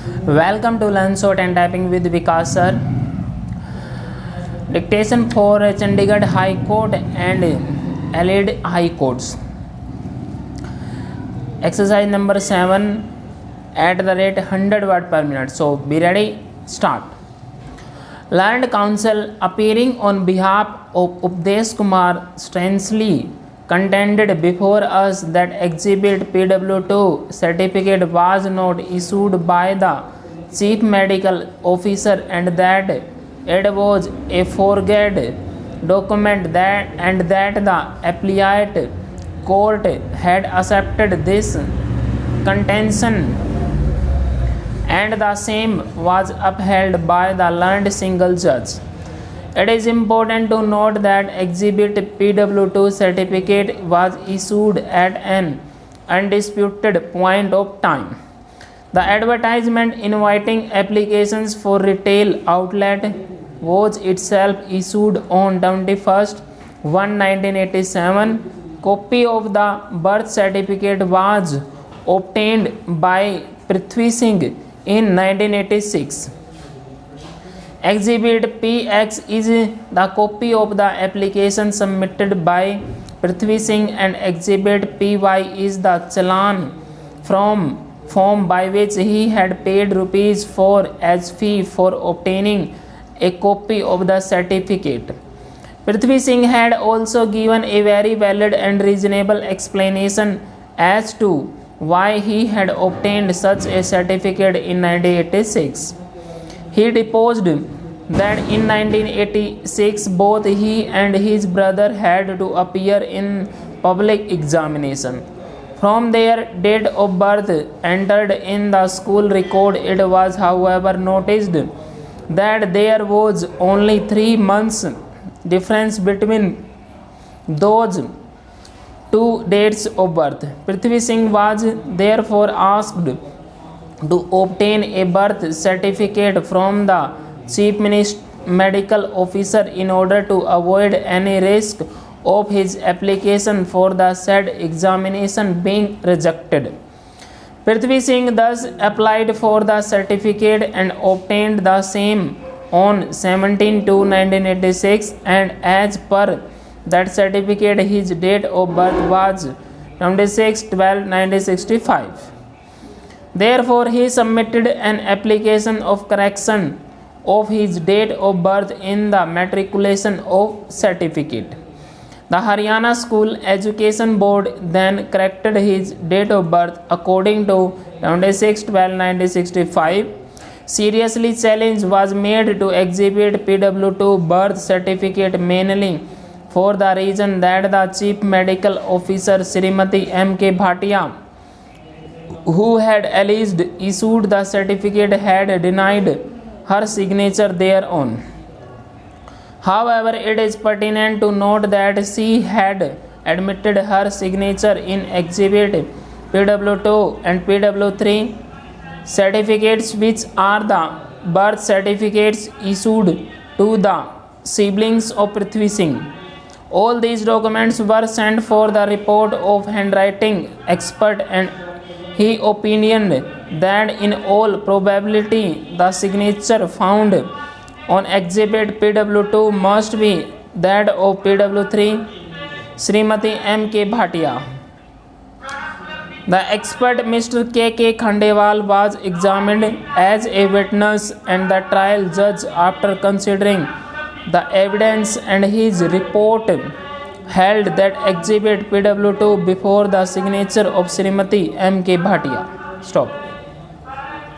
Welcome to Learn Short and Typing with Vikas sir. Dictation for Chandigarh High Court and Allied High Courts. Exercise number 7 at the rate 100 word per minute. So be ready, start. Learned counsel appearing on behalf of Updesh Kumar strangely contended before us that Exhibit PW2 certificate was not issued by the Chief Medical Officer and that it was a forged document that the appellate court had accepted this contention and the same was upheld by the learned single judge. It is important to note that Exhibit PW2 certificate was issued at an undisputed point of time. The advertisement inviting applications for retail outlet was itself issued on 21st 1987. Copy of the birth certificate was obtained by Prithvi Singh in 1986. Exhibit PX is the copy of the application submitted by Prithvi Singh and Exhibit PY is the challan from form by which he had paid rupees as fee for obtaining a copy of the certificate. Prithvi Singh had also given a very valid and reasonable explanation as to why he had obtained such a certificate in 1986. He deposed that in 1986 both he and his brother had to appear in public examination. From their date of birth entered in the school record, it was however noticed that there was only 3 months difference between those two dates of birth. Prithvi Singh was therefore asked to obtain a birth certificate from the Chief Medical Officer in order to avoid any risk of his application for the said examination being rejected. Prithvi Singh thus applied for the certificate and obtained the same on 17/2/1986 and as per that certificate his date of birth was 26/12/1965. Therefore he submitted an application of correction of his date of birth in the matriculation of certificate. The Haryana School Education Board then corrected his date of birth according to 26/12/1965. Seriously challenge was made to Exhibit PW2 birth certificate mainly for the reason that the Chief Medical Officer Srimati M.K. Bhatia, who had alleged issued the certificate, had denied her signature thereon. However, it is pertinent to note that she had admitted her signature in Exhibit PW2 and PW3 certificates, which are the birth certificates issued to the siblings of Prithvi Singh. All these documents were sent for the report of handwriting expert and he opinioned that in all probability the signature found on Exhibit PW2 must be that of PW3 Srimati M.K. Bhatia. The expert Mr. K.K. Khandewal was examined as a witness and the trial judge, after considering the evidence and his report, held that Exhibit PW2 before the signature of Srimati M.K. Bhatia. Stop.